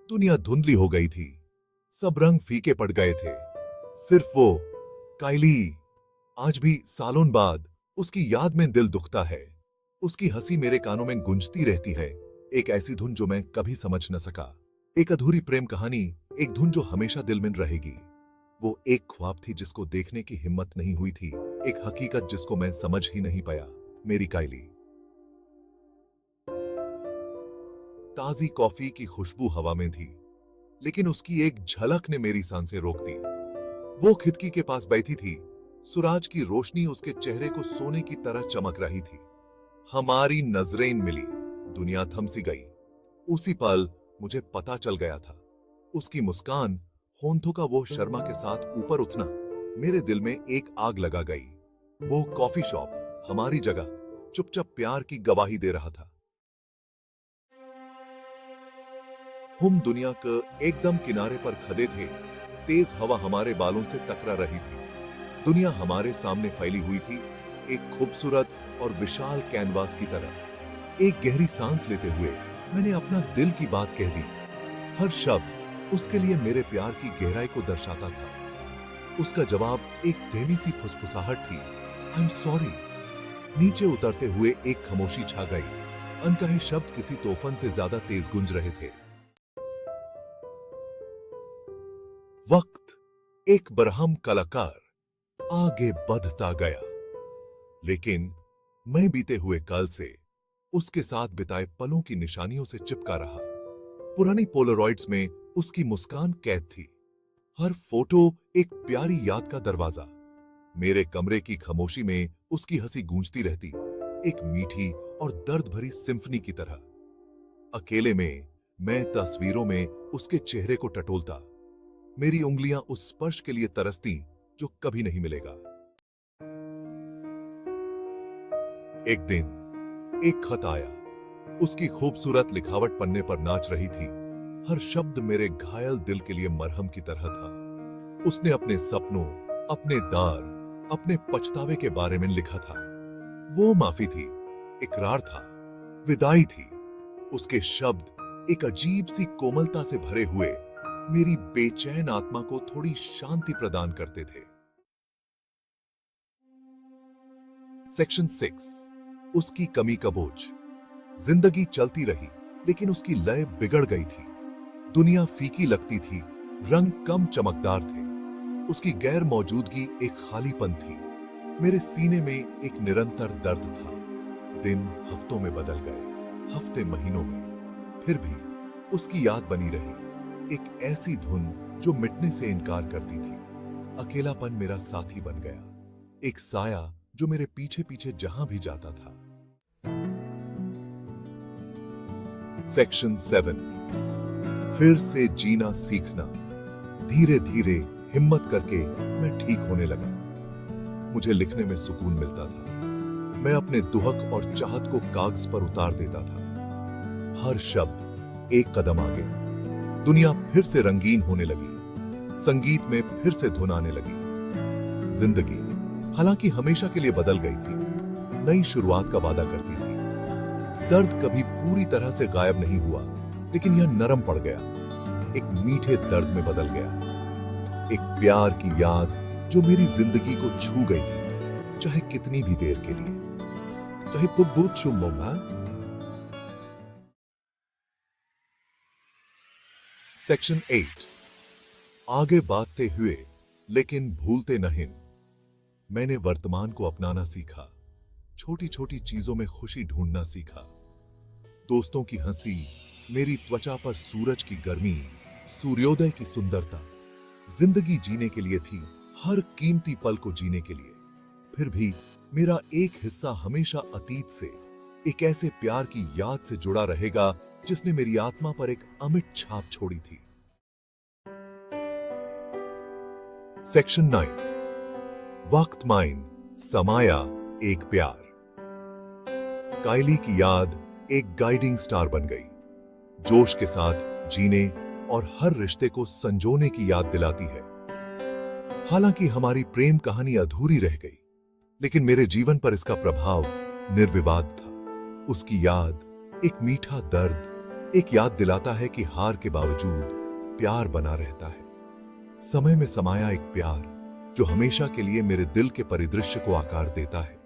दुनिया धुंधली हो गई थी, सब रंग फीके पड़ गए थे। सिर्फ वो काइली। आज भी सालों बाद उसकी याद में दिल दुखता है। उसकी हंसी मेरे कानों में गूंजती रहती है, एक ऐसी धुन जो मैं कभी समझ न सका। एक अधूरी प्रेम कहानी, एक धुन जो हमेशा दिल में रहेगी। वो एक ख्वाब थी जिसको देखने की हिम्मत नहीं हुई थी, एक हकीकत जिसको मैं समझ ही नहीं पाया। मेरी काइली। ताजी कॉफी की खुशबू हवा में थी, लेकिन उसकी एक झलक ने मेरी सांसें रोक दी। वो खिड़की के पास बैठी थी, सूरज की रोशनी उसके चेहरे को सोने की तरह चमक रही थी। हमारी नजरें मिली, दुनिया थम सी गई। उसी पल मुझे पता चल गया था, उसकी मुस्कान, होंठों का वो शर्मा के साथ ऊपर उठना, मेरे दिल में एक आग लगा गई। वो कॉफी शॉप, हमारी जगह, चुपचाप प्यार की गवाही दे रहा था। हम दुनिया के एकदम किनारे पर खड़े थे, तेज हवा हमारे बालों से टकरा रही थी। दुनिया हमारे सामने फैली हुई थी, एक खूबसूरत और विशाल कैनवास की तरह। एक गहरी सांस लेते हुए मैंने अपना दिल की बात कह दी। हर शब्द उसके लिए मेरे प्यार की गहराई को दर्शाता था। उसका जवाब एक धीमी सी फुसफुसाहट थी, आई एम सॉरी। नीचे उतरते हुए एक खामोशी छा गई, अनकहे शब्द किसी तूफान से ज्यादा तेज गूंज रहे थे। वक्त एक बरहम कलाकार आगे बढ़ता गया, लेकिन मैं बीते हुए कल से उसके साथ बिताए पलों की निशानियों से चिपका रहा। पुरानी पोलरॉइड्स में उसकी मुस्कान कैद थी, हर फोटो एक प्यारी याद का दरवाजा। मेरे कमरे की खामोशी में उसकी हंसी गूंजती रहती, एक मीठी और दर्द भरी सिम्फनी की तरह। अकेले में मैं तस्वीरों में उसके चेहरे को टटोलता, मेरी उंगलियां उस स्पर्श के लिए तरसती जो कभी नहीं मिलेगा। एक दिन एक खत आया, उसकी खूबसूरत लिखावट पन्ने पर नाच रही थी। हर शब्द मेरे घायल दिल के लिए मरहम की तरह था। उसने अपने सपनों, अपने दार, अपने पछतावे के बारे में लिखा था। वो माफी थी, इकरार था, विदाई थी। उसके शब्द एक अजीब सी कोमलता से भरे हुए मेरी बेचैन आत्मा को थोड़ी शांति प्रदान करते थे। सेक्शन 6, उसकी कमी का बोझ। जिंदगी चलती रही, लेकिन उसकी लय बिगड़ गई थी। दुनिया फीकी लगती थी, रंग कम चमकदार थे। उसकी गैर मौजूदगी एक खालीपन थी। मेरे सीने में एक निरंतर दर्द था। दिन हफ्तों में बदल गए, हफ्ते महीनों में, फिर भी उसकी याद बनी रही, एक ऐसी धुन जो मिटने से इनकार करती थी। अकेलापन मेरा साथी बन गया, एक साया जो मेरे पीछे पीछे जहां भी जाता था। सेक्शन 7, फिर से जीना सीखना। धीरे धीरे हिम्मत करके मैं ठीक होने लगा। मुझे लिखने में सुकून मिलता था। मैं अपने दुहक और चाहत को कागज पर उतार देता था। हर शब्द एक कदम आगे। दुनिया फिर से रंगीन होने लगी, संगीत में फिर से धुन आने लगी। जिंदगी हालांकि हमेशा के लिए बदल गई थी, नई शुरुआत का वादा करती थी। दर्द कभी पूरी तरह से गायब नहीं हुआ, लेकिन यह नरम पड़ गया, एक मीठे दर्द में बदल गया। एक प्यार की याद जो मेरी जिंदगी को छू गई थी, चाहे कितनी भी देर के लिए, चाहे बहुत शुम्बा। सेक्शन 8, आगे बढ़ते हुए लेकिन भूलते नहीं। मैंने वर्तमान को अपनाना सीखा, छोटी छोटी चीजों में खुशी ढूंढना सीखा। दोस्तों की हंसी, मेरी त्वचा पर सूरज की गर्मी, सूर्योदय की सुंदरता। जिंदगी जीने के लिए थी, हर कीमती पल को जीने के लिए। फिर भी मेरा एक हिस्सा हमेशा अतीत से, एक ऐसे प्यार की याद से जुड़ा रहेगा जिसने मेरी आत्मा पर एक अमिट छाप छोड़ी थी। सेक्शन 9, वक्त माइन समाया एक प्यार। काइली की याद एक गाइडिंग स्टार बन गई, जोश के साथ जीने और हर रिश्ते को संजोने की याद दिलाती है। हालांकि हमारी प्रेम कहानी अधूरी रह गई, लेकिन मेरे जीवन पर इसका प्रभाव निर्विवाद था। उसकी याद एक मीठा दर्द, एक याद दिलाता है कि हार के बावजूद प्यार बना रहता है। समय में समाया एक प्यार जो हमेशा के लिए मेरे दिल के परिदृश्य को आकार देता है।